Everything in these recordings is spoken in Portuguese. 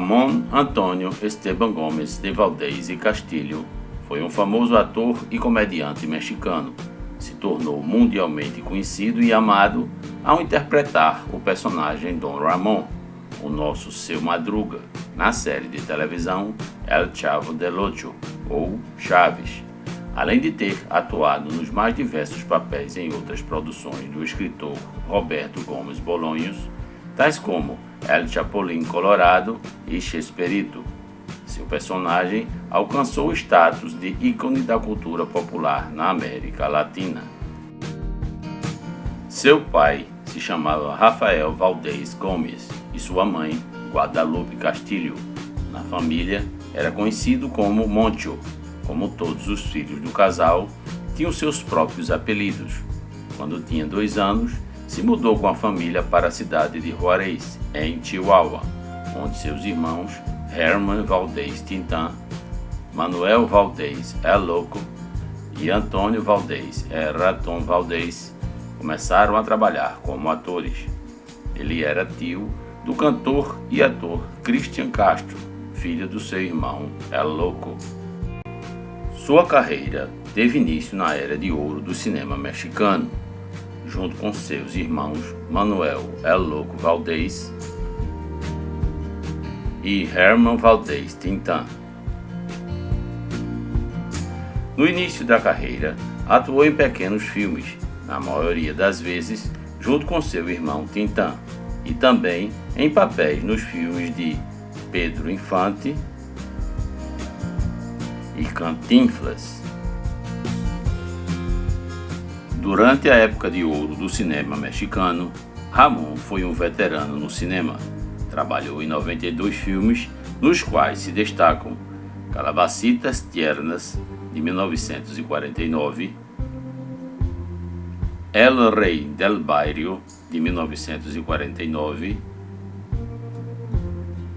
Ramón Antônio Esteban Gomes de Valdez y Castillo foi um famoso ator e comediante mexicano. Se tornou mundialmente conhecido e amado ao interpretar o personagem Don Ramón, o nosso Seu Madruga, na série de televisão El Chavo del Ocho, ou Chaves, além de ter atuado nos mais diversos papéis em outras produções do escritor Roberto Gomes Bolaños, tais como El Chapulín Colorado e Chespirito. Seu personagem alcançou o status de ícone da cultura popular na América Latina. Seu pai se chamava Rafael Valdez Gomes e sua mãe, Guadalupe Castillo. Na família, era conhecido como Moncho. Como todos os filhos do casal, tinham seus próprios apelidos. Quando tinha 2 anos, se mudou com a família para a cidade de Juárez, em Chihuahua, onde seus irmãos Herman Valdez Tintán, Manuel Valdez El Loco e Antônio Valdez El Ratón Valdez começaram a trabalhar como atores. Ele era tio do cantor e ator Cristian Castro, filho do seu irmão El Loco. Sua carreira teve início na era de ouro do cinema mexicano, junto com seus irmãos Manuel El Loco Valdez e Herman Valdez Tintán. No início da carreira, atuou em pequenos filmes, na maioria das vezes junto com seu irmão Tintán, e também em papéis nos filmes de Pedro Infante e Cantinflas. Durante a época de ouro do cinema mexicano, Ramón foi um veterano no cinema. Trabalhou em 92 filmes, nos quais se destacam Calabacitas Tiernas, de 1949, El Rey del Barrio, de 1949,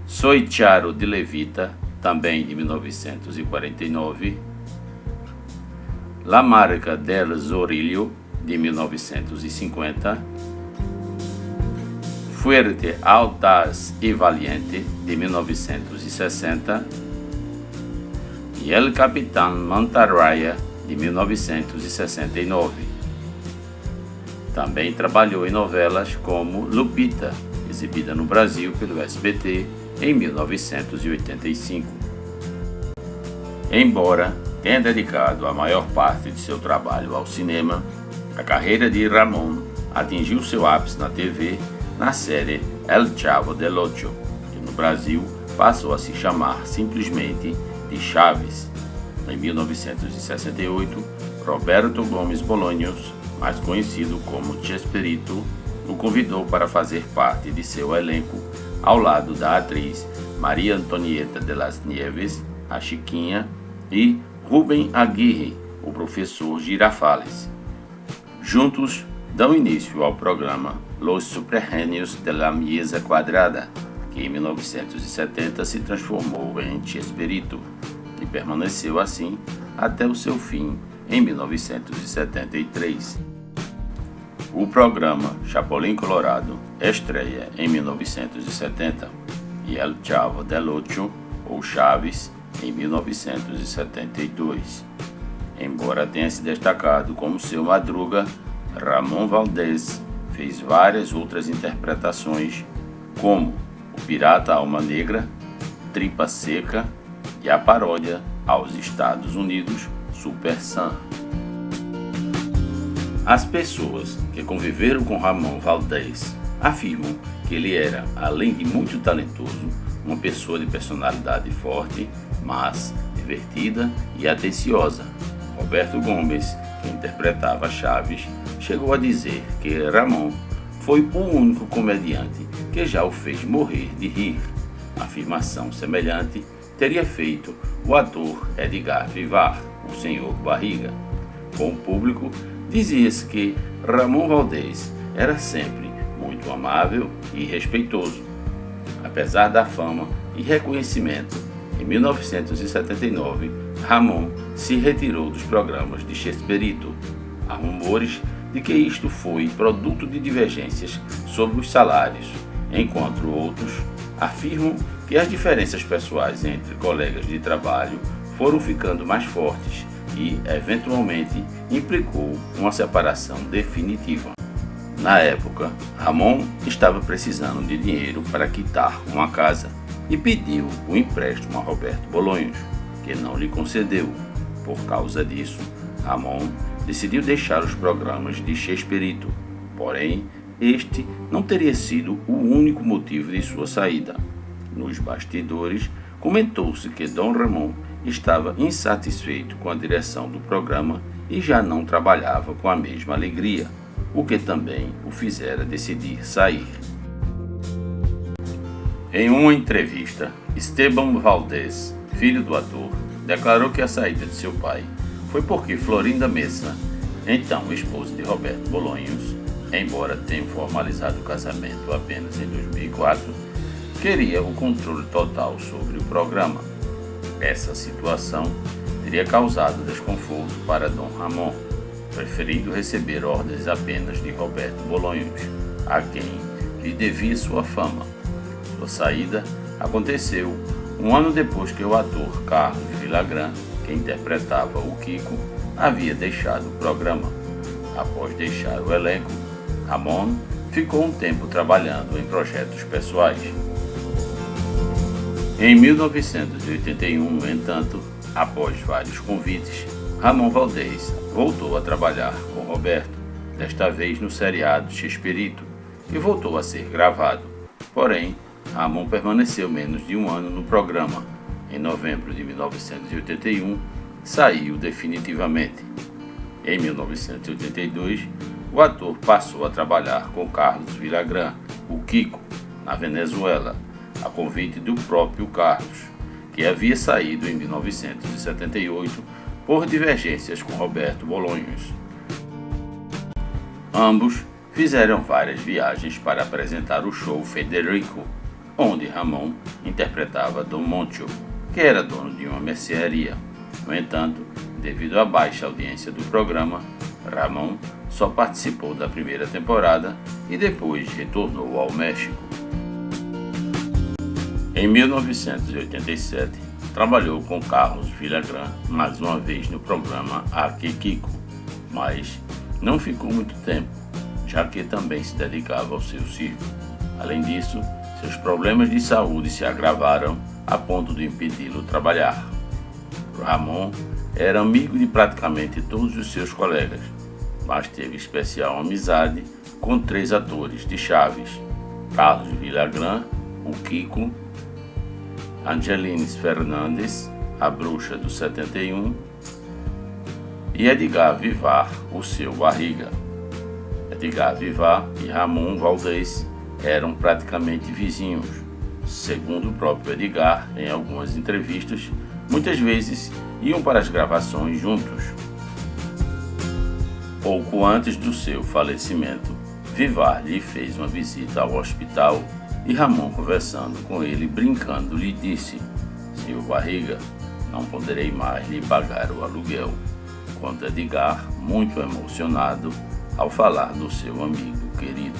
Soy Charo de Levita, também de 1949, La Marca del Zorillo, de 1950, Fuerte, Audaz y Valiente, de 1960, e El Capitán Mantarraya, de 1969. Também trabalhou em novelas como Lupita, exibida no Brasil pelo SBT em 1985. Embora tenha dedicado a maior parte de seu trabalho ao cinema, a carreira de Ramón atingiu seu ápice na TV na série El Chavo del Ocho, que no Brasil passou a se chamar simplesmente de Chaves. Em 1968, Roberto Gomes Bolaños, mais conhecido como Chespirito, o convidou para fazer parte de seu elenco ao lado da atriz Maria Antonieta de las Nieves, a Chiquinha, e Rubén Aguirre, o professor Girafales. Juntos, dão início ao programa Los Supergenios de la Mesa Quadrada, que em 1970 se transformou em Chespirito, e permaneceu assim até o seu fim em 1973. O programa Chapulín Colorado estreia em 1970 e El Chavo del Ocho, ou Chaves, em 1972. Embora tenha se destacado como Seu Madruga, Ramón Valdez fez várias outras interpretações, como O Pirata Alma Negra, Tripa Seca e a paródia aos Estados Unidos, Super Sam. As pessoas que conviveram com Ramón Valdez afirmam que ele era, além de muito talentoso, uma pessoa de personalidade forte, mas divertida e atenciosa. Roberto Gomes, que interpretava Chaves, chegou a dizer que Ramón foi o único comediante que já o fez morrer de rir. Afirmação semelhante teria feito o ator Edgar Vivar, o Senhor Barriga. Com o público, dizia-se que Ramón Valdez era sempre muito amável e respeitoso. Apesar da fama e reconhecimento, em 1979, Ramón se retirou dos programas de Chespirito. Há rumores de que isto foi produto de divergências sobre os salários, enquanto outros afirmam que as diferenças pessoais entre colegas de trabalho foram ficando mais fortes e, eventualmente, implicou uma separação definitiva. Na época, Ramon estava precisando de dinheiro para quitar uma casa e pediu o empréstimo a Roberto Bolanhos, que não lhe concedeu. Por causa disso, Ramon decidiu deixar os programas de Chespirito. Porém, este não teria sido o único motivo de sua saída. Nos bastidores, comentou-se que Dom Ramon estava insatisfeito com a direção do programa e já não trabalhava com a mesma alegria, o que também o fizera decidir sair. Em uma entrevista, Esteban Valdés, filho do ator, declarou que a saída de seu pai foi porque Florinda Mesa, então esposa de Roberto Bolanhos, embora tenha formalizado o casamento apenas em 2004, queria o controle total sobre o programa. Essa situação teria causado desconforto para Dom Ramon, preferindo receber ordens apenas de Roberto Bolanhos, a quem lhe devia sua fama. Sua saída aconteceu um ano depois que o ator Carlos Villagrán, que interpretava o Kiko, havia deixado o programa. Após deixar o elenco, Ramon ficou um tempo trabalhando em projetos pessoais. Em 1981, no entanto, após vários convites, Ramon Valdés voltou a trabalhar com Roberto, desta vez no seriado Chespirito, que voltou a ser gravado. Porém, Ramon permaneceu menos de um ano no programa. Em novembro de 1981, saiu definitivamente. Em 1982, o ator passou a trabalhar com Carlos Villagrán, o Kiko, na Venezuela, a convite do próprio Carlos, que havia saído em 1978 por divergências com Roberto Bolanhos. Ambos fizeram várias viagens para apresentar o show Federico, onde Ramon interpretava Don Moncho, que era dono de uma mercearia. No entanto, devido à baixa audiência do programa, Ramon só participou da primeira temporada e depois retornou ao México. Em 1987, trabalhou com Carlos Villagrán mais uma vez no programa Aqui Kiko, mas não ficou muito tempo, já que também se dedicava ao seu circo. Além disso, seus problemas de saúde se agravaram a ponto de impedi-lo trabalhar. Ramon era amigo de praticamente todos os seus colegas, mas teve especial amizade com 3 atores de Chaves: Carlos Villagrán, o Kiko, Angelines Fernandes, a bruxa do 71, e Edgar Vivar, o seu barriga. Edgar Vivar e Ramon Valdés eram praticamente vizinhos. Segundo o próprio Edgar, em algumas entrevistas, muitas vezes iam para as gravações juntos. Pouco antes do seu falecimento, Vivar lhe fez uma visita ao hospital e Ramon, conversando com ele, brincando, lhe disse: "Senhor Barriga, não poderei mais lhe pagar o aluguel", conta Edgar, muito emocionado ao falar do seu amigo querido.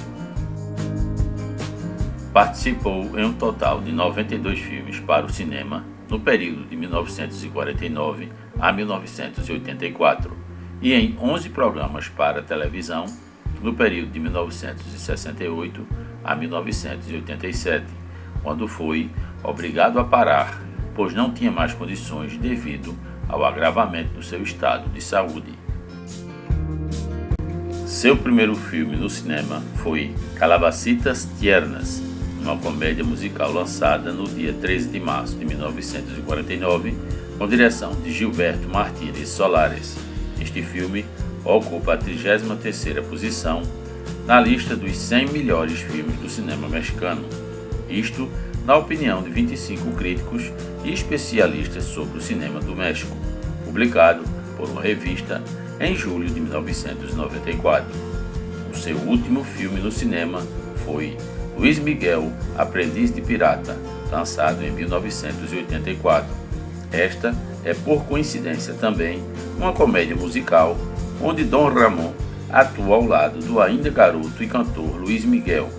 Participou em um total de 92 filmes para o cinema no período de 1949 a 1984 e em 11 programas para televisão no período de 1968 a 1987, quando foi obrigado a parar, pois não tinha mais condições devido ao agravamento do seu estado de saúde. Seu primeiro filme no cinema foi Calabacitas Tiernas, uma comédia musical lançada no dia 13 de março de 1949, com direção de Gilberto Martínez Solares. Este filme ocupa a 33ª posição na lista dos 100 melhores filmes do cinema mexicano, isto na opinião de 25 críticos e especialistas sobre o cinema do México, publicado por uma revista em julho de 1994. O seu último filme no cinema foi Luiz Miguel, Aprendiz de Pirata, lançado em 1984. Esta é, por coincidência também, uma comédia musical onde Dom Ramon atua ao lado do ainda garoto e cantor Luiz Miguel,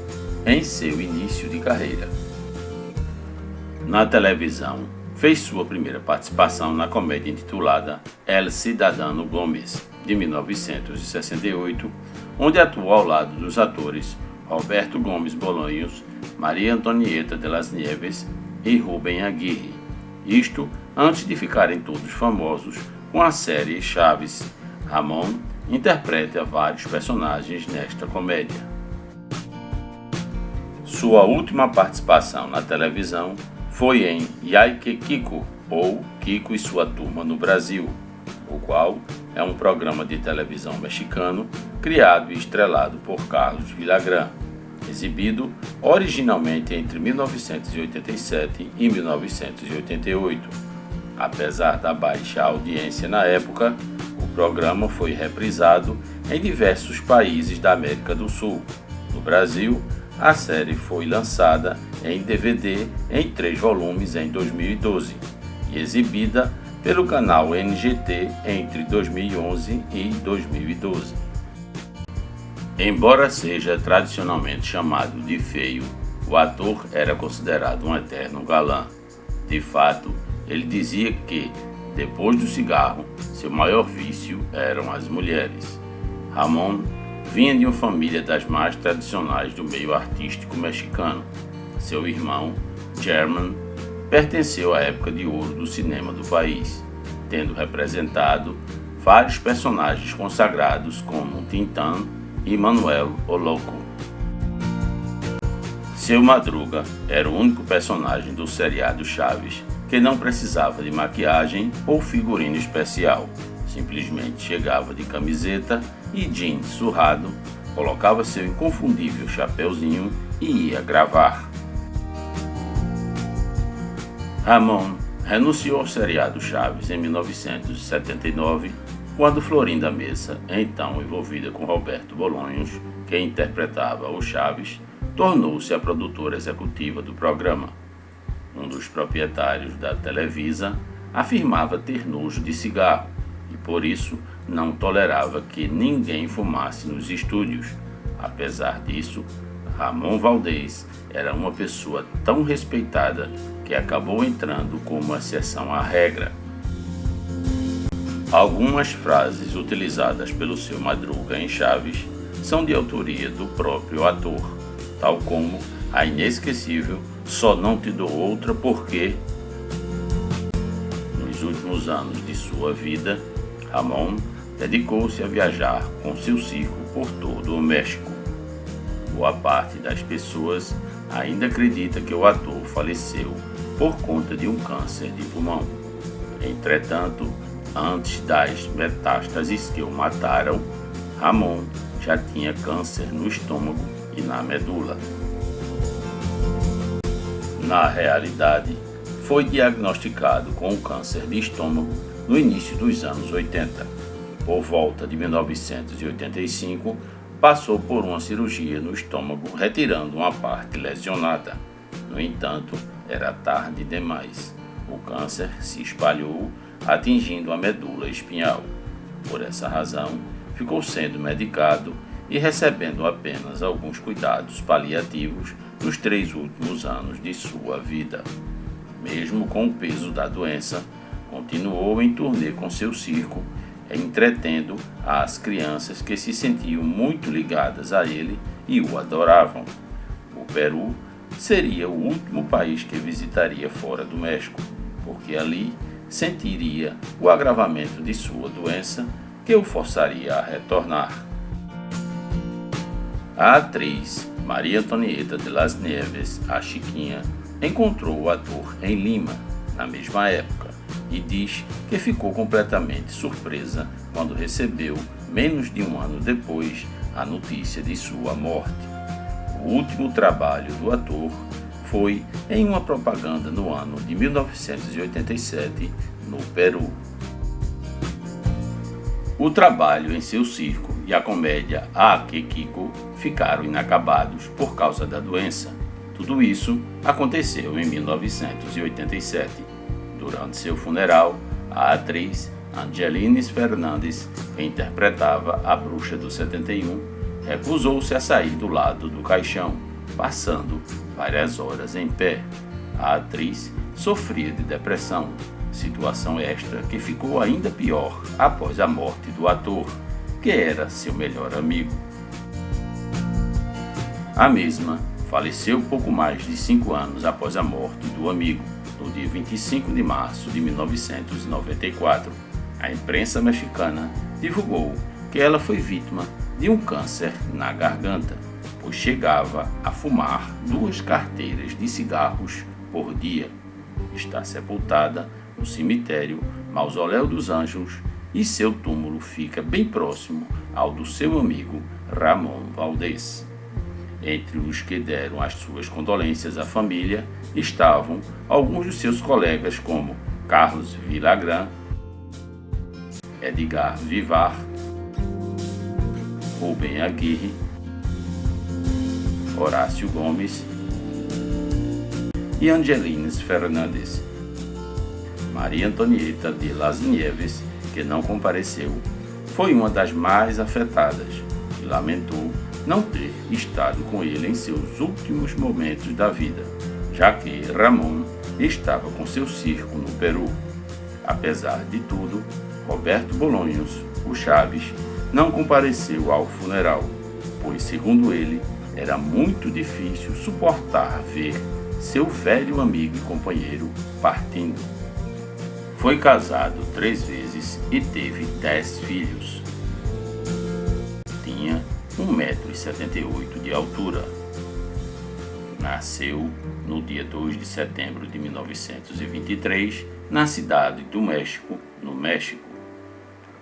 em seu início de carreira. Na televisão, fez sua primeira participação na comédia intitulada El Cidadano Gomes, de 1968, onde atuou ao lado dos atores Roberto Gomes Bolanhos, Maria Antonieta de las Nieves e Rubem Aguirre. Isto antes de ficarem todos famosos com a série Chaves. Ramon interpreta vários personagens nesta comédia. Sua última participação na televisão foi em Yay que Kiko, ou Kiko e sua turma no Brasil, o qual é um programa de televisão mexicano criado e estrelado por Carlos Villagrán, exibido originalmente entre 1987 e 1988. Apesar da baixa audiência na época, o programa foi reprisado em diversos países da América do Sul. No Brasil, a série foi lançada em DVD em 3 volumes em 2012 e exibida pelo canal NGT entre 2011 e 2012. Embora seja tradicionalmente chamado de feio, o ator era considerado um eterno galã. De fato, ele dizia que, depois do cigarro, seu maior vício eram as mulheres. Ramon vinha de uma família das mais tradicionais do meio artístico mexicano. Seu irmão, German, pertenceu à época de ouro do cinema do país, tendo representado vários personagens consagrados como Tintán e Manuel o Loco. Seu Madruga era o único personagem do seriado Chaves que não precisava de maquiagem ou figurino especial. Simplesmente chegava de camiseta e jeans surrado, colocava seu inconfundível chapeuzinho e ia gravar. Ramon renunciou ao seriado Chaves em 1979, quando Florinda Mesa, então envolvida com Roberto Bolanhos, que interpretava o Chaves, tornou-se a produtora executiva do programa. Um dos proprietários da Televisa afirmava ter nojo de cigarro e, por isso, não tolerava que ninguém fumasse nos estúdios. Apesar disso, Ramon Valdez era uma pessoa tão respeitada que acabou entrando como exceção à regra. Algumas frases utilizadas pelo seu Madruga em Chaves são de autoria do próprio ator, tal como a inesquecível "Só não te dou outra porque..." Nos últimos anos de sua vida, Ramon dedicou-se a viajar com seu circo por todo o México. Boa parte das pessoas ainda acredita que o ator faleceu por conta de um câncer de pulmão. Entretanto, antes das metástases que o mataram, Ramon já tinha câncer no estômago e na medula. Na realidade, foi diagnosticado com um câncer de estômago no início dos anos 80. Por volta de 1985, passou por uma cirurgia no estômago, retirando uma parte lesionada. No entanto, era tarde demais. O câncer se espalhou, atingindo a medula espinhal. Por essa razão, ficou sendo medicado e recebendo apenas alguns cuidados paliativos nos 3 últimos anos de sua vida. Mesmo com o peso da doença, continuou em turnê com seu circo, entretendo as crianças que se sentiam muito ligadas a ele e o adoravam. O Peru seria o último país que visitaria fora do México, porque ali sentiria o agravamento de sua doença que o forçaria a retornar. A atriz Maria Antonieta de las Nieves, a Chiquinha, encontrou o ator em Lima, na mesma época, e diz que ficou completamente surpresa quando recebeu, menos de um ano depois, a notícia de sua morte. O último trabalho do ator foi em uma propaganda no ano de 1987, no Peru. O trabalho em seu circo e a comédia A Que Kiko ficaram inacabados por causa da doença. Tudo isso aconteceu em 1987. Durante seu funeral, a atriz Angelines Fernandes, que interpretava a Bruxa do 71, recusou-se a sair do lado do caixão, passando várias horas em pé. A atriz sofria de depressão, situação esta que ficou ainda pior após a morte do ator, que era seu melhor amigo. A mesma faleceu pouco mais de 5 anos após a morte do amigo, no dia 25 de março de 1994. A imprensa mexicana divulgou que ela foi vítima de um câncer na garganta, pois chegava a fumar 2 carteiras de cigarros por dia. Está sepultada no cemitério Mausoléu dos Anjos e seu túmulo fica bem próximo ao do seu amigo Ramon Valdés. Entre os que deram as suas condolências à família estavam alguns dos seus colegas como Carlos Villagrán, Edgar Vivar, Rubem Aguirre, Horácio Gomes e Angelines Fernandes. Maria Antonieta de Las Nieves, que não compareceu, foi uma das mais afetadas e lamentou não ter estado com ele em seus últimos momentos da vida, já que Ramon estava com seu circo no Peru. Apesar de tudo, Roberto Bolanhos, o Chaves, não compareceu ao funeral, pois, segundo ele, era muito difícil suportar ver seu velho amigo e companheiro partindo. Foi casado 3 vezes e teve 10 filhos. Tinha 1,78 m de altura. Nasceu no dia 2 de setembro de 1923, na cidade do México, no México.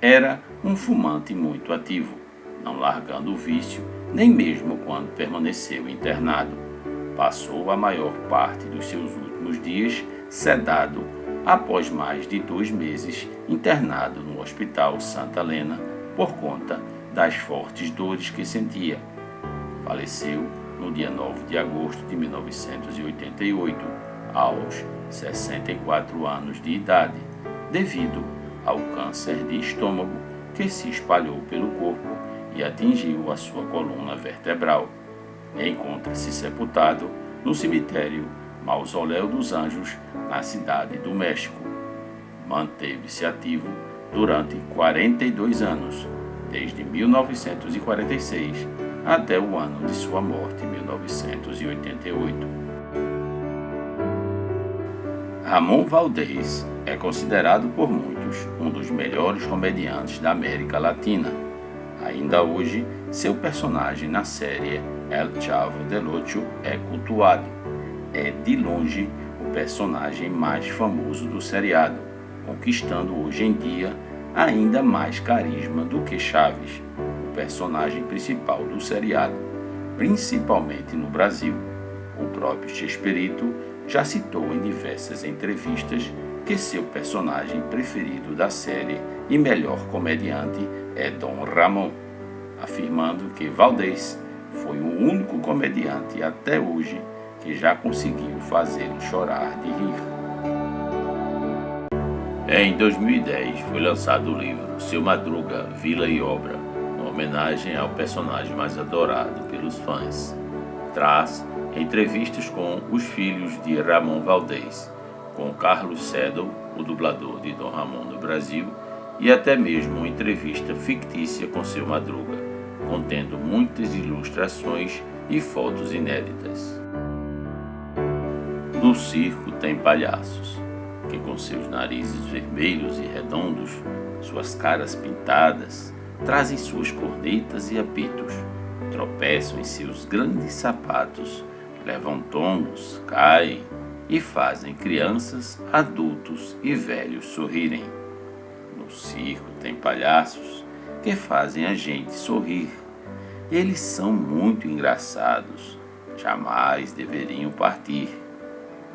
Era um fumante muito ativo, não largando o vício, nem mesmo quando permaneceu internado. Passou a maior parte dos seus últimos dias sedado após mais de 2 meses internado no Hospital Santa Helena por conta das fortes dores que sentia. Faleceu no dia 9 de agosto de 1988, aos 64 anos de idade, devido ao câncer de estômago que se espalhou pelo corpo e atingiu a sua coluna vertebral. Encontra-se sepultado no cemitério Mausoléu dos Anjos, na cidade do México. Manteve-se ativo durante 42 anos, desde 1946 até o ano de sua morte, 1988. Ramon Valdés é considerado por muitos um dos melhores comediantes da América Latina. Ainda hoje, seu personagem na série El Chavo del Ocho é cultuado. É, de longe, o personagem mais famoso do seriado, conquistando hoje em dia ainda mais carisma do que Chaves, o personagem principal do seriado, principalmente no Brasil. O próprio Chespirito já citou em diversas entrevistas que seu personagem preferido da série e melhor comediante é Dom Ramon, afirmando que Valdés foi o único comediante até hoje que já conseguiu fazê-lo chorar de rir. Em 2010 foi lançado o livro Seu Madruga, Vila e Obra, uma homenagem ao personagem mais adorado pelos fãs. Traz entrevistas com os filhos de Ramon Valdés, com Carlos Seddon, o dublador de Dom Ramon no Brasil, e até mesmo uma entrevista fictícia com Seu Madruga, contendo muitas ilustrações e fotos inéditas. No circo tem palhaços, que com seus narizes vermelhos e redondos, suas caras pintadas, trazem suas cornetas e apitos, tropeçam em seus grandes sapatos, levam tombos, caem e fazem crianças, adultos e velhos sorrirem. No circo tem palhaços que fazem a gente sorrir. Eles são muito engraçados, jamais deveriam partir.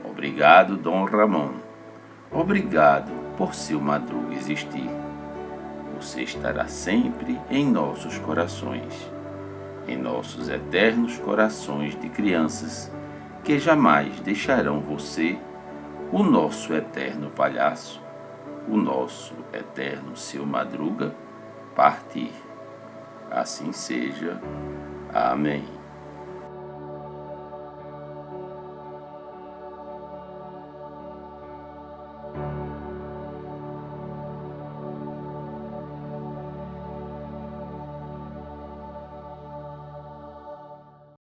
Obrigado, Dom Ramon. Obrigado por Seu Madruga existir. Você estará sempre em nossos corações, em nossos eternos corações de crianças que jamais deixarão você, o nosso eterno palhaço, o nosso eterno Seu Madruga, partir. Assim seja. Amém.